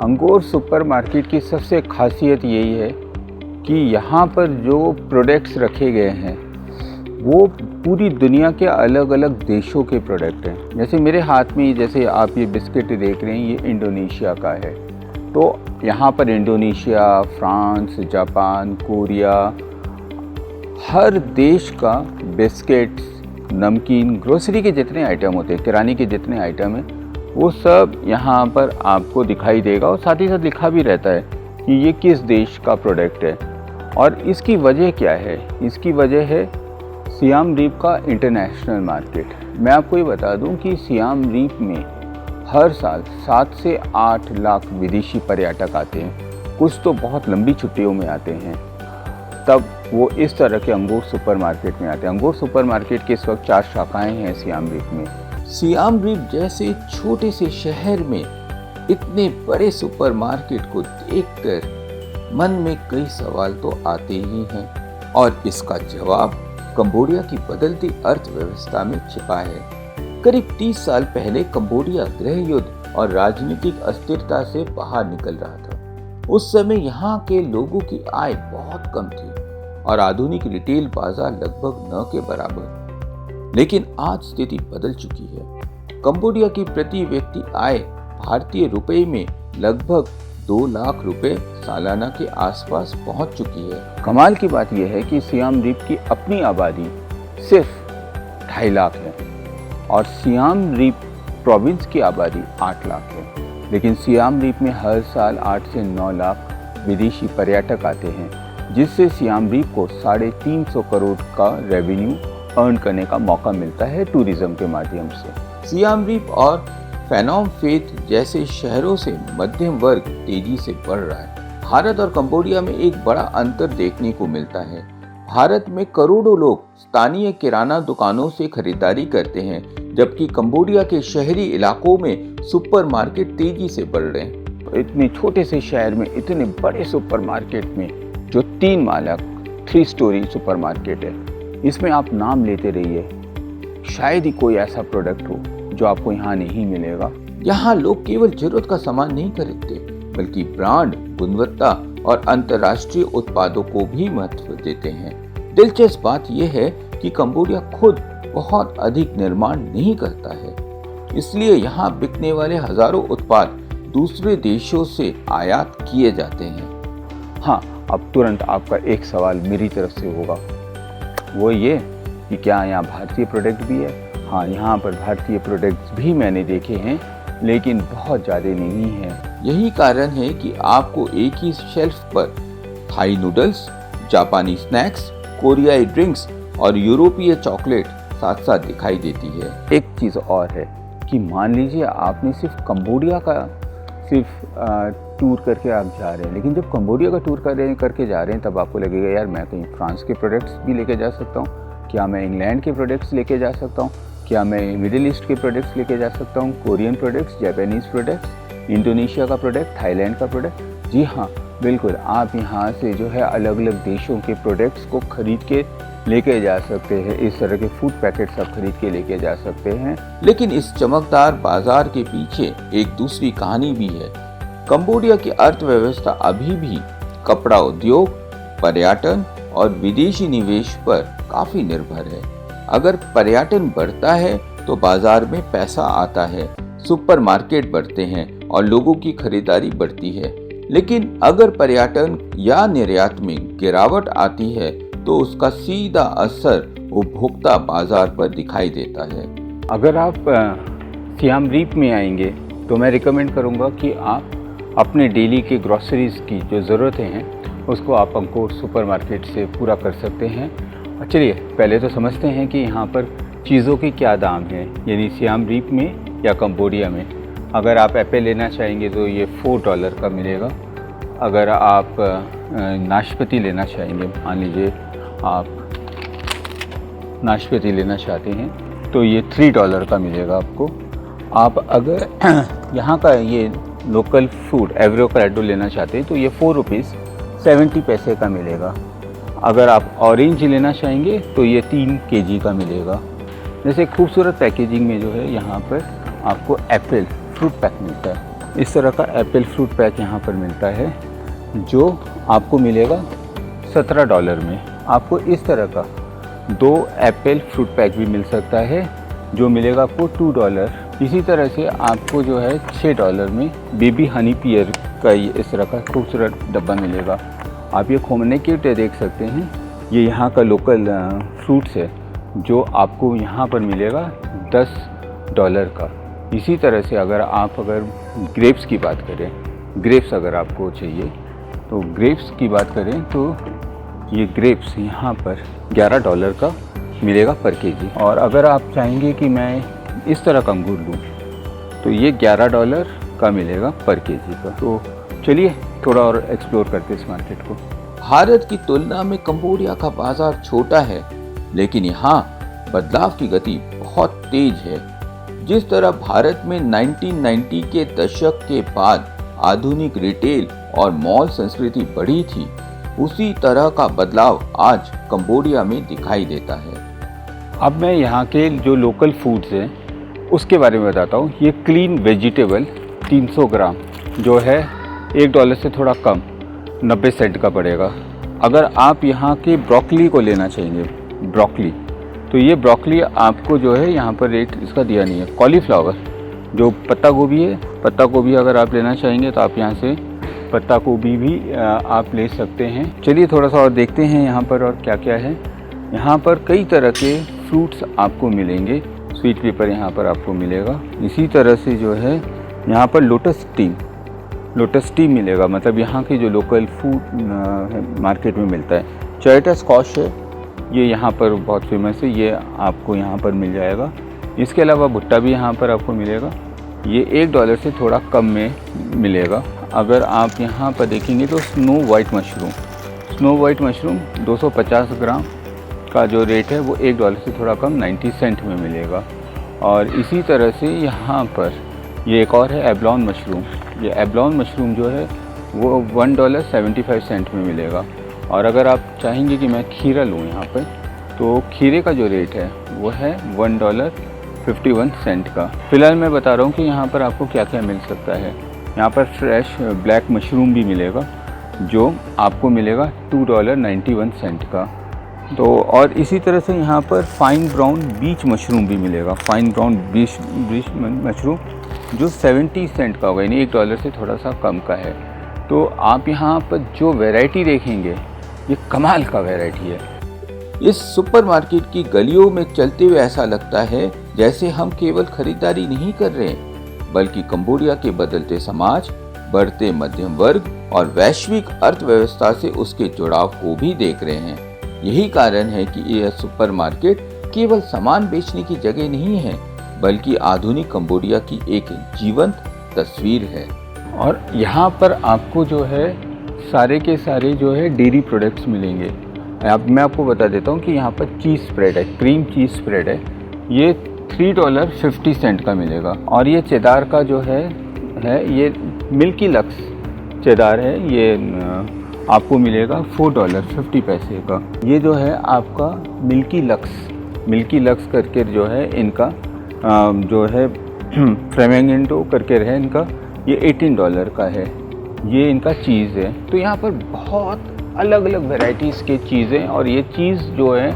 अंगूर सुपरमार्केट की सबसे खासियत यही है कि यहाँ पर जो प्रोडक्ट्स रखे गए हैं वो पूरी दुनिया के अलग अलग देशों के प्रोडक्ट हैं। जैसे मेरे हाथ में जैसे आप ये बिस्किट देख रहे हैं, ये इंडोनेशिया का है। तो यहाँ पर इंडोनेशिया, फ्रांस, जापान, कोरिया, हर देश का बिस्किट्स, नमकीन, ग्रोसरी के जितने आइटम होते हैं, किराने के जितने आइटम हैं, वो सब यहाँ पर आपको दिखाई देगा। और साथ ही साथ लिखा भी रहता है कि ये किस देश का प्रोडक्ट है। और इसकी वजह क्या है? इसकी वजह है सियाम रीप का इंटरनेशनल मार्केट। मैं आपको ये बता दूं कि सियाम रीप में हर साल 7 से 8 लाख विदेशी पर्यटक आते हैं। कुछ तो बहुत लंबी छुट्टियों में आते हैं, तब वो इस तरह के अंगूर सुपरमार्केट में आते हैं। अंगूर सुपरमार्केट के इस वक्त 4 शाखाएं हैं सियाम रीप में। सियाम रीप जैसे छोटे से शहर में इतने बड़े सुपरमार्केट को देखकर मन में कई सवाल तो आते ही हैं, और इसका जवाब कंबोडिया की बदलती अर्थव्यवस्था में छिपा है। करीब 30 साल पहले कंबोडिया गृह युद्ध और राजनीतिक अस्थिरता से बाहर निकल रहा था। उस समय यहाँ के लोगों की आय बहुत कम थी और आधुनिक रिटेल बाजार लगभग न के बराबर। लेकिन आज स्थिति बदल चुकी है। कंबोडिया की प्रति व्यक्ति आय भारतीय रुपए में लगभग 2 लाख रुपए सालाना के आसपास पहुंच चुकी है। कमाल की बात यह है कि सियाम रीप की अपनी आबादी सिर्फ 2.5 लाख है और सियाम रीप प्रोविंस की आबादी 8 लाख है। लेकिन सियाम रीप में हर साल 8 से 9 लाख विदेशी पर्यटक आते हैं, जिससे सियाम रीप को 350 करोड़ का रेवेन्यू अर्न करने का मौका मिलता है टूरिज्म के माध्यम से। सियाम रीप और फेनोम फेथ जैसे शहरों से मध्यम वर्ग तेजी से बढ़ रहा है। भारत और कंबोडिया में एक बड़ा अंतर देखने को मिलता है। भारत में करोड़ों लोग स्थानीय किराना दुकानों से खरीदारी करते हैं, जबकि कंबोडिया के शहरी इलाकों में सुपरमार्केट तेजी से बढ़ रहे हैं। तो इतने छोटे से शहर में इतने बड़े सुपरमार्केट में जो 3 मालक 3 स्टोरी सुपरमार्केट है, इसमें आप नाम लेते रहिए, शायद ही कोई ऐसा प्रोडक्ट हो जो आपको यहाँ नहीं मिलेगा। यहाँ लोग केवल जरूरत का सामान नहीं खरीदते, बल्कि ब्रांड, गुणवत्ता और अंतर्राष्ट्रीय उत्पादों को भी महत्व देते हैं। दिलचस्प बात यह है कि कंबोडिया खुद बहुत अधिक निर्माण नहीं करता है, इसलिए यहाँ बिकने वाले हजारों उत्पाद दूसरे देशों से आयात किए जाते हैं। हाँ, अब तुरंत आपका एक सवाल मेरी तरफ से होगा, वो ये कि क्या यहाँ भारतीय प्रोडक्ट भी है? हाँ, यहाँ पर भारतीय प्रोडक्ट्स भी मैंने देखे हैं, लेकिन बहुत ज़्यादा नहीं है। यही कारण है कि आपको एक ही शेल्फ पर थाई नूडल्स, जापानी स्नैक्स, कोरियाई ड्रिंक्स और यूरोपीय चॉकलेट साथ साथ दिखाई देती है। एक चीज़ और है कि मान लीजिए आपने सिर्फ कंबोडिया का टूर करके आप जा रहे हैं, लेकिन जब कंबोडिया का टूर करके जा रहे हैं तब आपको लगेगा यार मैं कहीं फ्रांस के प्रोडक्ट्स भी लेके जा सकता हूँ, क्या मैं इंग्लैंड के प्रोडक्ट्स लेके जा सकता हूँ, क्या मैं मिडिल ईस्ट के प्रोडक्ट्स लेके जा सकता हूँ, Korean products, Japanese products, Indonesia का प्रोडक्ट, थाईलैंड का प्रोडक्ट। जी हाँ, बिल्कुल, आप यहाँ से जो है अलग अलग देशों के प्रोडक्ट्स को खरीद के लेके जा सकते हैं। इस तरह के फूड पैकेट्स आप खरीद के लेके जा सकते हैं। लेकिन इस चमकदार बाजार के पीछे एक दूसरी कहानी भी है। कंबोडिया की अर्थव्यवस्था अभी भी कपड़ा उद्योग, पर्यटन और विदेशी निवेश पर काफी निर्भर है। अगर पर्यटन बढ़ता है तो बाजार में पैसा आता है, सुपरमार्केट बढ़ते हैं और लोगों की खरीदारी बढ़ती है। लेकिन अगर पर्यटन या निर्यात में गिरावट आती है तो उसका सीधा असर उपभोक्ता बाजार पर दिखाई देता है। अगर आप सियाम रीप में आएंगे तो मैं रिकमेंड करूंगा कि आप अपने डेली के ग्रोसरीज की जो ज़रूरतें हैं उसको आप अंगूर सुपरमार्केट से पूरा कर सकते हैं। चलिए पहले तो समझते हैं कि यहाँ पर चीज़ों के क्या दाम हैं, यानी सियाम रीप में या कंबोडिया में। अगर आप एप्पल लेना चाहेंगे तो ये $4 का मिलेगा। अगर आप नाशपाती लेना चाहेंगे, मान लीजिए आप नाशपाती लेना चाहते हैं तो ये $3 का मिलेगा आपको। आप अगर यहाँ का ये लोकल फूड एवोकाडो लेना चाहते हैं तो ये ₹4.70 का मिलेगा। अगर आप ऑरेंज लेना चाहेंगे तो ये 3 kg का मिलेगा। जैसे खूबसूरत पैकेजिंग में जो है यहाँ पर आपको एप्पल फ्रूट पैक मिलता है। इस तरह का एप्पल फ्रूट पैक यहाँ पर मिलता है जो आपको मिलेगा $17 में। आपको इस तरह का 2 एप्पल फ्रूट पैक भी मिल सकता है जो मिलेगा आपको $2। इसी तरह से आपको जो है $6 में बेबी हनी पियर का ये इस तरह का खूबसूरत डब्बा मिलेगा। आप ये खोमने किट देख सकते हैं, ये यहाँ का लोकल फ्रूट्स है जो आपको यहाँ पर मिलेगा $10 का। इसी तरह से अगर ग्रेप्स की बात करें, ग्रेप्स अगर आपको चाहिए तो ग्रेप्स की बात करें तो ये ग्रेप्स यहाँ पर $11 का मिलेगा पर केजी। और अगर आप चाहेंगे कि मैं इस तरह का अंगूर लूँ तो ये $11 का मिलेगा पर केजी का। तो चलिए थोड़ा और एक्सप्लोर करते हैं इस मार्केट को। भारत की तुलना में कंबोडिया का बाजार छोटा है, लेकिन यहाँ बदलाव की गति बहुत तेज है। जिस तरह भारत में 1990 के दशक के बाद आधुनिक रिटेल और मॉल संस्कृति बढ़ी थी, उसी तरह का बदलाव आज कंबोडिया में दिखाई देता है। अब मैं यहाँ के जो लोकल फूड्स हैं उसके बारे में बताता हूँ। ये क्लीन वेजिटेबल 300 ग्राम जो है $1 से थोड़ा कम 90 सेंट का पड़ेगा। अगर आप यहाँ के ब्रोकली को लेना चाहेंगे, ब्रोकली, तो ये ब्रोकली आपको जो है यहाँ पर रेट इसका दिया नहीं है। कॉलीफ्लावर जो पत्ता गोभी है, पत्ता गोभी अगर आप लेना चाहेंगे तो आप यहाँ से पत्ता गोभी भी आप ले सकते हैं। चलिए थोड़ा सा और देखते हैं यहाँ पर और क्या क्या है। यहाँ पर कई तरह के फ्रूट्स आपको मिलेंगे। स्वीट पेपर यहाँ पर आपको मिलेगा। इसी तरह से जो है यहाँ पर लोटस टी मिलेगा, मतलब यहाँ के जो लोकल फूड मार्केट में मिलता है। चॉयटा स्कॉश है, ये यहाँ पर बहुत फेमस है, ये आपको यहाँ पर मिल जाएगा। इसके अलावा भुट्टा भी यहाँ पर आपको मिलेगा, ये $1 से थोड़ा कम में मिलेगा। अगर आप यहाँ पर देखेंगे तो स्नो वाइट मशरूम 250 ग्राम का जो रेट है वो $1 से थोड़ा कम 90 सेंट में मिलेगा। और इसी तरह से यहाँ पर ये एक और है एब्लॉन मशरूम। ये एब्लॉन मशरूम जो है वो $1.75 में मिलेगा। और अगर आप चाहेंगे कि मैं खीरा लूँ यहाँ पर, तो खीरे का जो रेट है वो है $1.51 का। फ़िलहाल मैं बता रहा हूँ कि यहाँ पर आपको क्या क्या मिल सकता है। यहाँ पर फ्रेश ब्लैक मशरूम भी मिलेगा जो आपको मिलेगा $2.91 का। तो और इसी तरह से यहाँ पर फाइन ब्राउन बीच मशरूम भी मिलेगा। फाइन ब्राउन बीच मशरूम जो 70 सेंट का होगा, यानी $1 से थोड़ा सा कम का है। तो आप यहाँ पर जो वैरायटी देखेंगे ये कमाल का वैरायटी है। इस सुपरमार्केट की गलियों में चलते हुए ऐसा लगता है जैसे हम केवल खरीदारी नहीं कर रहे, बल्कि कंबोडिया के बदलते समाज, बढ़ते मध्यम वर्ग और वैश्विक अर्थव्यवस्था से उसके जुड़ाव को भी देख रहे हैं। यही कारण है कि यह सुपरमार्केट केवल सामान बेचने की जगह नहीं है, बल्कि आधुनिक कंबोडिया की एक जीवंत तस्वीर है। और यहाँ पर आपको जो है सारे के सारे जो है डेयरी प्रोडक्ट्स मिलेंगे। अब मैं आपको बता देता हूँ कि यहाँ पर चीज़ स्प्रेड है, क्रीम चीज़ स्प्रेड है, ये $3.50 का मिलेगा। और ये चेदार का जो है ये मिल्की लक्स चेदार है, ये आपको मिलेगा $4.50 का। ये जो है आपका मिल्की लक्स करके जो है इनका जो है फ्लेमिंगो करके है इनका, ये $18 का है। ये इनका चीज़ है। तो यहाँ पर बहुत अलग अलग वैरायटीज़ के चीज़ें, और ये चीज़ जो है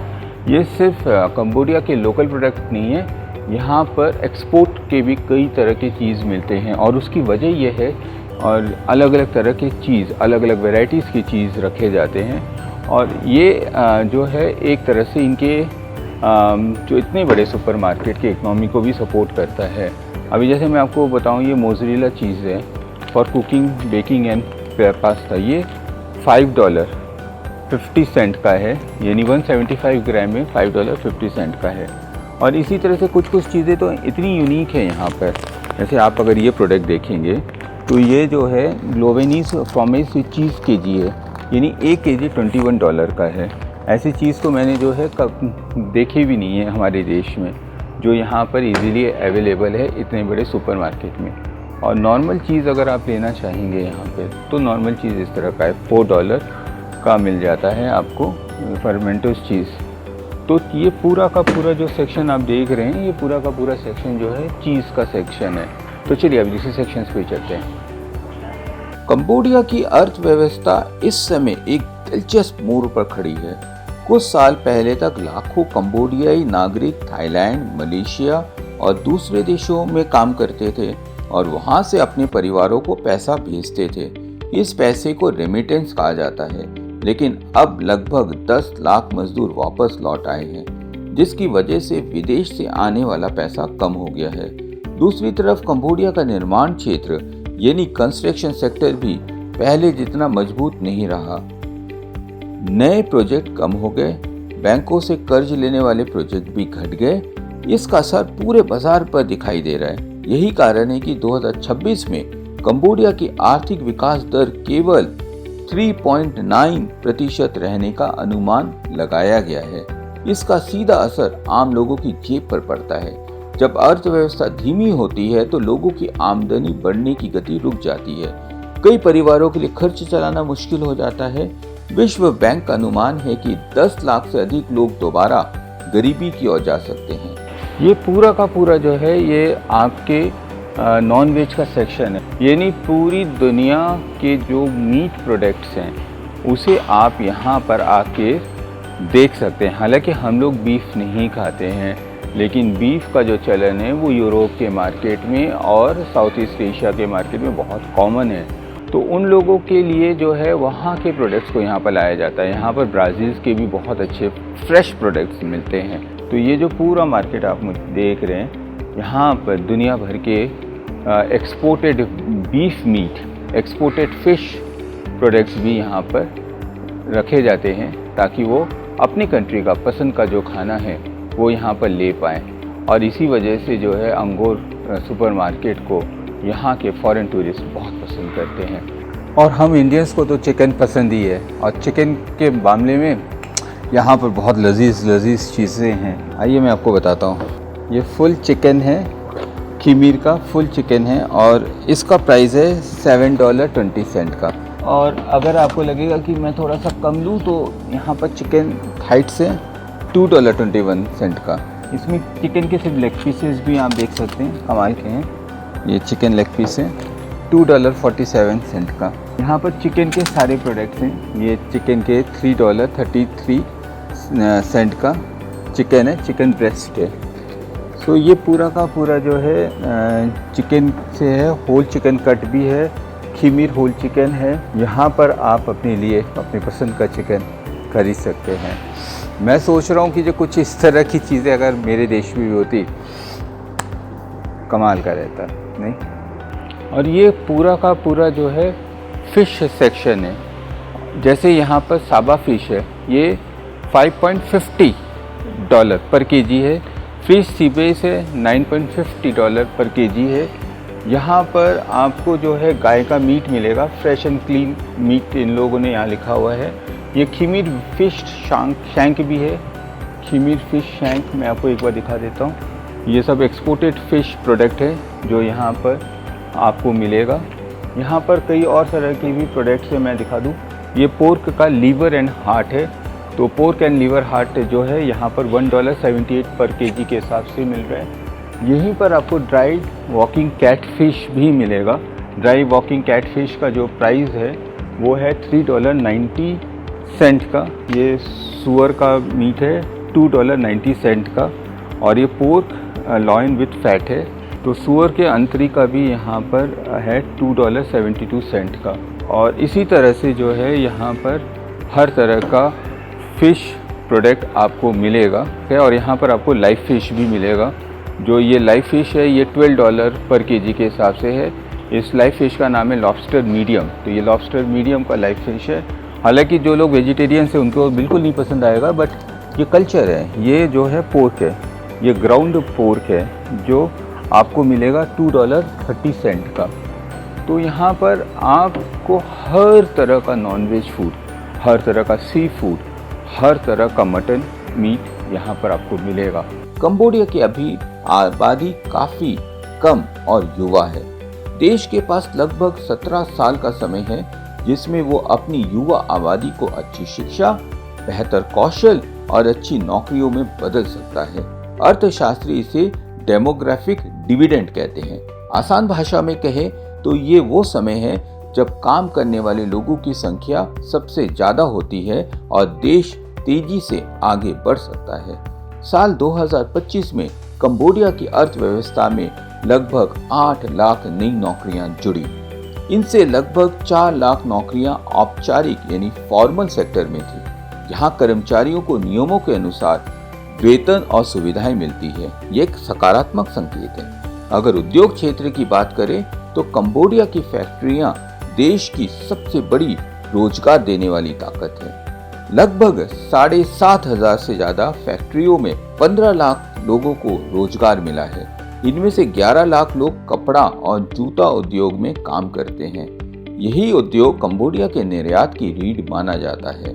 ये सिर्फ कंबोडिया के लोकल प्रोडक्ट नहीं है, यहाँ पर एक्सपोर्ट के भी कई तरह के चीज़ मिलते हैं। और उसकी वजह ये है, और अलग अलग तरह के चीज़, अलग अलग वैरायटीज़ की चीज़ रखे जाते हैं। और ये जो है एक तरह से इनके जो इतने बड़े सुपरमार्केट के इकनॉमी को भी सपोर्ट करता है। अभी जैसे मैं आपको बताऊं, ये मोज़रेला चीज़ है for cooking, baking and pasta, ये $5.50 का है, यानी 175 ग्राम में $5.50 का है। और इसी तरह से कुछ चीज़ें तो इतनी यूनिक है यहाँ पर। जैसे आप अगर ये प्रोडक्ट देखेंगे तो ये जो है ग्लोवेनीज फ्रॉमेज चीज़ केजी है, यानी 1 केजी $21 का है। ऐसी चीज़ तो मैंने जो है देखी भी नहीं है हमारे देश में, जो यहाँ पर इजीली अवेलेबल है इतने बड़े सुपरमार्केट में। और नॉर्मल चीज़ अगर आप लेना चाहेंगे यहाँ पे, तो नॉर्मल चीज़ इस तरह का है, $4 का मिल जाता है आपको फर्मेंटोस चीज़। तो ये पूरा का पूरा जो सेक्शन आप देख रहे हैं, ये पूरा का पूरा सेक्शन जो है चीज़ का सेक्शन है। तो चलिए अब दूसरे सेक्शंस पे चलते हैं। कंबोडिया की अर्थव्यवस्था इस समय एक दिलचस्प मोड़ पर खड़ी है। कुछ साल पहले तक लाखों कंबोडियाई नागरिक थाईलैंड, मलेशिया और दूसरे देशों में काम करते थे और वहां से अपने परिवारों को पैसा भेजते थे। इस पैसे को रेमिटेंस कहा जाता है, लेकिन अब लगभग 10 लाख मजदूर वापस लौट आए हैं, जिसकी वजह से विदेश से आने वाला पैसा कम हो गया है। दूसरी तरफ कंबोडिया का निर्माण क्षेत्र यानी कंस्ट्रक्शन सेक्टर भी पहले जितना मजबूत नहीं रहा। नए प्रोजेक्ट कम हो गए, बैंकों से कर्ज लेने वाले प्रोजेक्ट भी घट गए। इसका असर पूरे बाजार पर दिखाई दे रहा है। यही कारण है कि 2026 में कंबोडिया की आर्थिक विकास दर केवल 3.9% रहने का अनुमान लगाया गया है। इसका सीधा असर आम लोगों की जेब पर पड़ता है। जब अर्थव्यवस्था धीमी होती है तो लोगों की आमदनी बढ़ने की गति रुक जाती है। कई परिवारों के लिए खर्च चलाना मुश्किल हो जाता है। विश्व बैंक का अनुमान है कि 10 लाख से अधिक लोग दोबारा गरीबी की ओर जा सकते हैं। ये पूरा का पूरा जो है ये आपके नॉन वेज का सेक्शन है, यानी पूरी दुनिया के जो मीट प्रोडक्ट्स हैं उसे आप यहाँ पर आके देख सकते हैं। हालांकि हम लोग बीफ नहीं खाते हैं, लेकिन बीफ का जो चलन है वो यूरोप के मार्केट में और साउथ ईस्ट एशिया के मार्केट में बहुत कॉमन है। तो उन लोगों के लिए जो है वहाँ के प्रोडक्ट्स को यहाँ पर लाया जाता है। यहाँ पर ब्राज़ील के भी बहुत अच्छे फ्रेश प्रोडक्ट्स मिलते हैं। तो ये जो पूरा मार्केट आप देख रहे हैं, यहाँ पर दुनिया भर के exported beef meat, exported fish products भी यहाँ पर रखे जाते हैं ताकि वो अपनी कंट्री का पसंद का जो खाना है वो यहाँ पर ले पाएँ। और इसी वजह से जो है अंगोर सुपरमार्केट को यहाँ के फॉरेन टूरिस्ट बहुत पसंद करते हैं। और हम इंडियंस को तो चिकन पसंद ही है, और चिकन के मामले में यहाँ पर बहुत लजीज चीज़ें हैं। आइए मैं आपको बताता हूँ। ये फुल चिकन है, खीमीर का फुल चिकन है और इसका प्राइस है $7.20 का। और अगर आपको लगेगा कि मैं थोड़ा सा कम लूँ तो यहाँ पर चिकन हाइट्स है $2.21 का। इसमें चिकन के सिर्फ लेग पीसेस भी आप देख सकते हैं, कमाल के हैं। ये चिकन लेग पीस है $2.47 का। यहाँ पर चिकन के सारे प्रोडक्ट्स हैं। ये चिकन के $3.33 का चिकन है, चिकन ब्रेस्ट है। तो ये पूरा का पूरा जो है चिकन से है। होल चिकन कट भी है, खीमीर होल चिकन है। यहाँ पर आप अपने लिए अपने पसंद का चिकन खरीद सकते हैं। मैं सोच रहा हूँ कि जो कुछ इस तरह की चीज़ें अगर मेरे देश में भी होती, कमाल का रहता नहीं। और ये पूरा का पूरा जो है फ़िश सेक्शन है। जैसे यहाँ पर साबा फ़िश है, ये $5.50 पर केजी है। फिश सीबेस है $9.50 पर केजी है। यहाँ पर आपको जो है गाय का मीट मिलेगा, फ्रेश एंड क्लीन मीट इन लोगों ने यहाँ लिखा हुआ है। ये खीमीर फिश शैंक भी है, खीमीर फिश शैंक मैं आपको एक बार दिखा देता हूँ। ये सब एक्सपोर्टेड फ़िश प्रोडक्ट है जो यहाँ पर आपको मिलेगा। यहाँ पर कई और तरह के भी प्रोडक्ट्स है, मैं दिखा दूँ। ये पोर्क का लीवर एंड हार्ट है। तो पोर्क एंड लीवर हार्ट जो है यहाँ पर $1.78 पर केजी के हिसाब से मिल रहा है। यहीं पर आपको ड्राई वॉकिंग कैट फिश भी मिलेगा। ड्राई वॉकिंग कैट फिश का जो प्राइस है वो है $3.90 का। ये सुअर का मीट है $2.90 का। और ये पोर्क लॉइन विथ फैट है। तो सुअर के अंतरी का भी यहाँ पर है $2.72 का। और इसी तरह से जो है यहाँ पर हर तरह का फ़िश प्रोडक्ट आपको मिलेगा। और यहाँ पर आपको लाइव फ़िश भी मिलेगा। जो ये लाइव फ़िश है ये $12 पर केजी के हिसाब से है। इस लाइव फ़िश का नाम है लॉबस्टर मीडियम। तो ये लॉबस्टर मीडियम का लाइव फ़िश है। हालांकि जो लोग वेजिटेरियन हैं उनको बिल्कुल नहीं पसंद आएगा, बट ये कल्चर है। ये जो है पोर्क है, ये ग्राउंड पोर्क है जो आपको मिलेगा $2.30 का। तो यहाँ पर आपको हर तरह का नॉनवेज फूड, हर तरह का सी फूड, हर तरह का मटन मीट यहाँ पर आपको मिलेगा। कंबोडिया की अभी आबादी काफी कम और युवा है। देश के पास लगभग 17 साल का समय है जिसमें वो अपनी युवा आबादी को अच्छी शिक्षा, बेहतर कौशल और अच्छी नौकरियों में बदल सकता है। अर्थशास्त्री इसे डेमोग्राफिक डिविडेंड कहते हैं। आसान भाषा में कहे तो ये वो समय है जब काम करने वाले लोगों की संख्या सबसे ज्यादा होती है और देश तेजी से आगे बढ़ सकता है। साल 2025 में कंबोडिया की अर्थव्यवस्था में लगभग 8 लाख नई नौकरियां जुड़ी। इनसे लगभग 4 लाख नौकरियां औपचारिक यानी फॉर्मल सेक्टर में थी। यहाँ कर्मचारियों को नियमों के अनुसार वेतन और सुविधाएं मिलती है। ये एक सकारात्मक संकेत है। अगर उद्योग क्षेत्र की बात करें तो कंबोडिया की फैक्ट्रियां देश की सबसे बड़ी रोजगार देने वाली ताकत है। लगभग 7,500 से ज्यादा फैक्ट्रियों में 15 लाख लोगों को रोजगार मिला है। इनमें से 11 लाख लोग कपड़ा और जूता उद्योग में काम करते हैं। यही उद्योग कंबोडिया के निर्यात की रीढ़ माना जाता है।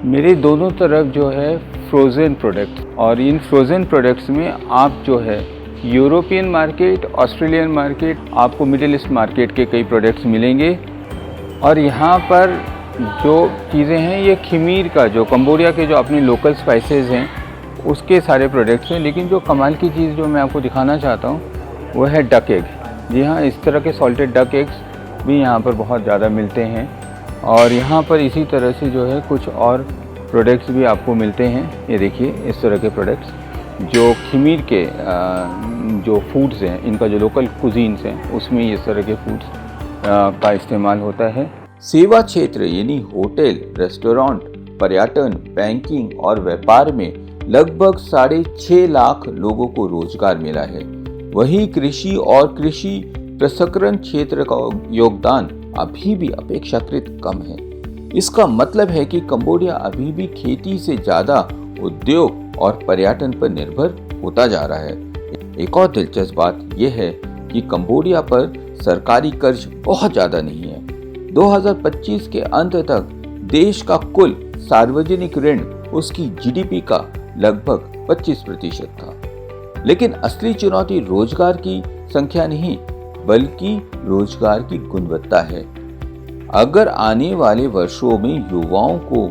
मेरे दोनों तरफ जो है फ्रोज़न प्रोडक्ट्स, और इन फ्रोज़न प्रोडक्ट्स में आप जो है यूरोपियन मार्केट, ऑस्ट्रेलियन मार्केट, आपको मिडिल ईस्ट मार्केट के कई प्रोडक्ट्स मिलेंगे। और यहाँ पर जो चीज़ें हैं ये खमीर का, जो कंबोडिया के जो अपने लोकल स्पाइसेस हैं उसके सारे प्रोडक्ट्स हैं। लेकिन जो कमाल की चीज़ जो मैं आपको दिखाना चाहता हूँ वो है डक एग। जी हाँ, इस तरह के सॉल्टेड डक एग्स भी यहाँ पर बहुत ज़्यादा मिलते हैं। और यहाँ पर इसी तरह से जो है कुछ और प्रोडक्ट्स भी आपको मिलते हैं। ये देखिए इस तरह के प्रोडक्ट्स जो खमीर के जो फूड्स हैं, इनका जो लोकल कुजीन्स हैं उसमें इस तरह के फूड्स का इस्तेमाल होता है। सेवा क्षेत्र यानी होटल, रेस्टोरेंट, पर्यटन, बैंकिंग और व्यापार में लगभग 6.5 लाख लोगों को रोजगार मिला है। वहीं कृषि और कृषि प्रसंस्करण क्षेत्र का योगदान अभी भी अपेक्षाकृत कम है। इसका मतलब है कि कंबोडिया अभी भी खेती से ज्यादा उद्योग और पर्यटन पर निर्भर होता जा रहा है। एक और दिलचस्प बात यह है कि कंबोडिया पर सरकारी कर्ज बहुत ज्यादा नहीं है। 2025 के अंत तक देश का कुल सार्वजनिक ऋण उसकी जीडीपी का लगभग 25% था। लेकिन असली चुनौती रोजगार की संख्या नहीं बल्कि रोजगार की गुणवत्ता है। अगर आने वाले वर्षों में युवाओं को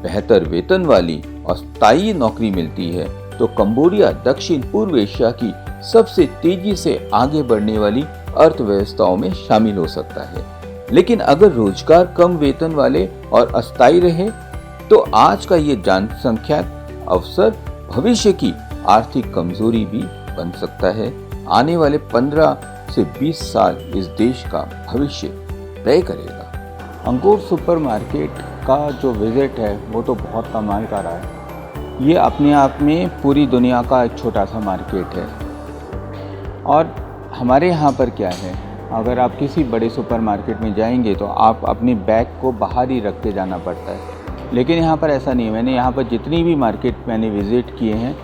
बेहतर वेतन वाली और स्थायी नौकरी मिलती है तो कंबोडिया दक्षिण पूर्व एशिया की सबसे तेजी से आगे बढ़ने वाली अर्थव्यवस्थाओं में शामिल हो सकता है। लेकिन अगर रोजगार कम वेतन वाले और अस्थायी रहे तो आज का ये जनसंख्या अवसर भविष्य की आर्थिक कमजोरी भी बन सकता है। आने वाले 15 से 20 साल इस देश का भविष्य तय करेगा। अंकुर सुपरमार्केट का जो विज़िट है वो तो बहुत कमाल का रहा है। ये अपने आप में पूरी दुनिया का एक छोटा सा मार्केट है। और हमारे यहाँ पर क्या है, अगर आप किसी बड़े सुपरमार्केट में जाएंगे तो आप अपने बैग को बाहर ही रख के जाना पड़ता है। लेकिन यहाँ पर ऐसा नहीं है। मैंने यहाँ पर जितनी भी मार्केट मैंने विज़िट किए हैं,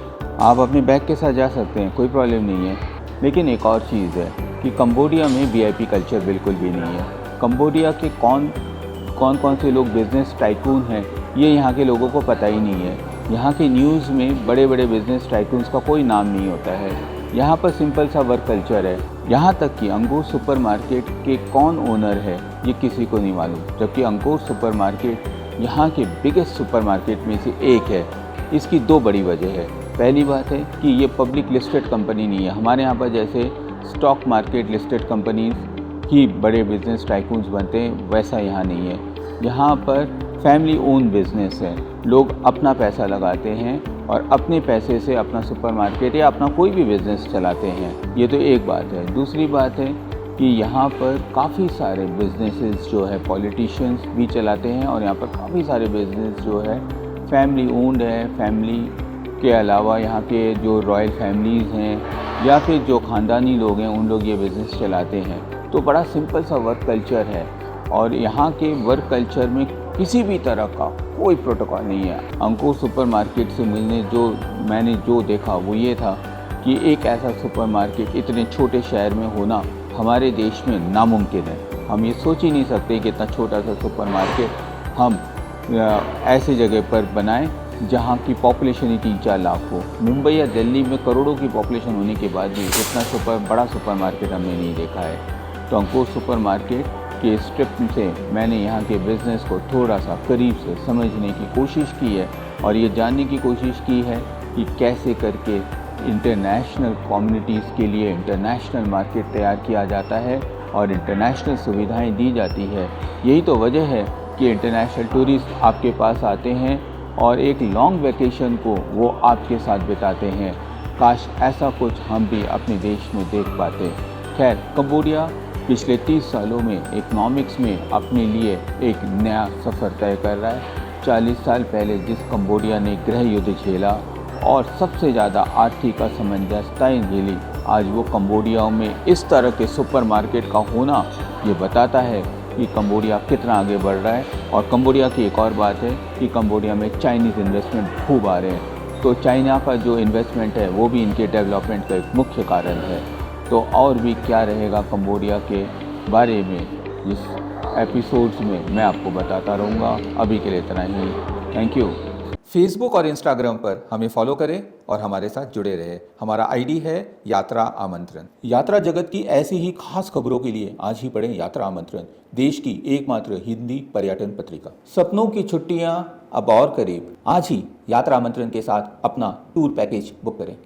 आप अपने बैग के साथ जा सकते हैं, कोई प्रॉब्लम नहीं है। लेकिन एक और चीज़ है कि कंबोडिया में वीआईपी कल्चर बिल्कुल भी नहीं है। कंबोडिया के कौन से लोग बिज़नेस टाइकून हैं ये यहाँ के लोगों को पता ही नहीं है। यहाँ के न्यूज़ में बड़े बड़े बिज़नेस टाइकून्स का कोई नाम नहीं होता है। यहाँ पर सिंपल सा वर्क कल्चर है। यहाँ तक कि अंकुर सुपरमार्केट के कौन ओनर है ये किसी को नहीं मालूम, जबकि अंकुर सुपरमार्केट यहाँ के बिगेस्ट सुपरमार्केट में से एक है। इसकी दो बड़ी वजह है। पहली बात है कि ये पब्लिक लिस्टेड कंपनी नहीं है। हमारे यहाँ पर जैसे स्टॉक मार्केट लिस्टेड कंपनीज ही बड़े बिजनेस टाइकून्स बनते हैं, वैसा यहाँ नहीं है। यहाँ पर फैमिली ओन बिजनेस है। लोग अपना पैसा लगाते हैं और अपने पैसे से अपना सुपरमार्केट या अपना कोई भी बिज़नेस चलाते हैं। ये तो एक बात है। दूसरी बात है कि यहाँ पर काफ़ी सारे बिजनेसेस जो है पॉलिटिशियंस भी चलाते हैं और यहाँ पर काफ़ी सारे बिजनेस जो है फैमिली ओन्ड है। फैमिली के अलावा यहाँ के जो रॉयल फैमिलीज़ हैं या फिर जो ख़ानदानी लोग हैं उन लोग ये बिज़नेस चलाते हैं। तो बड़ा सिंपल सा वर्क कल्चर है और यहाँ के वर्क कल्चर में किसी भी तरह का कोई प्रोटोकॉल नहीं है। अंकुर सुपरमार्केट से मैंने जो देखा वो ये था कि एक ऐसा सुपरमार्केट इतने छोटे शहर में होना हमारे देश में नामुमकिन है। हम ये सोच ही नहीं सकते कि इतना छोटा सा सुपरमार्केट हम ऐसे जगह पर बनाएं जहाँ की पॉपुलेशन ही 3-4 लाख हो। मुंबई या दिल्ली में करोड़ों की पॉपुलेशन होने के बाद भी इतना बड़ा सुपरमार्केट हमने नहीं देखा है। तो अंकुर सुपरमार्केट के इस ट्रिप से मैंने यहाँ के बिज़नेस को थोड़ा सा करीब से समझने की कोशिश की है और ये जानने की कोशिश की है कि कैसे करके इंटरनेशनल कम्युनिटीज़ के लिए इंटरनेशनल मार्केट तैयार किया जाता है और इंटरनेशनल सुविधाएं दी जाती है। यही तो वजह है कि इंटरनेशनल टूरिस्ट आपके पास आते हैं और एक लॉन्ग वैकेशन को वो आपके साथ बिताते हैं। काश ऐसा कुछ हम भी अपने देश में देख पाते। खैर, कंबोडिया पिछले 30 सालों में इकोनॉमिक्स में अपने लिए एक नया सफ़र तय कर रहा है। 40 साल पहले जिस कंबोडिया ने गृह युद्ध झेला और सबसे ज़्यादा आर्थिक असमंजसताएँ झेली, आज वो कंबोडिया में इस तरह के सुपरमार्केट का होना ये बताता है कि कंबोडिया कितना आगे बढ़ रहा है। और कंबोडिया की एक और बात है कि कंबोडिया में चाइनीज़ इन्वेस्टमेंट खूब आ रहे हैं, तो चाइना का जो इन्वेस्टमेंट है वो भी इनके डेवलपमेंट का एक मुख्य कारण है। तो और भी क्या रहेगा कंबोडिया के बारे में इस एपिसोड्स में मैं आपको बताता रहूँगा। अभी के लिए इतना ही। Thank you. फेसबुक और इंस्टाग्राम पर हमें फॉलो करें और हमारे साथ जुड़े रहें। हमारा आईडी है यात्रा आमंत्रण। यात्रा जगत की ऐसी ही खास खबरों के लिए आज ही पढ़ें यात्रा आमंत्रण, देश की एकमात्र हिंदी पर्यटन पत्रिका। सपनों की छुट्टियां अब और करीब। आज ही यात्रा आमंत्रण के साथ अपना टूर पैकेज बुक करें।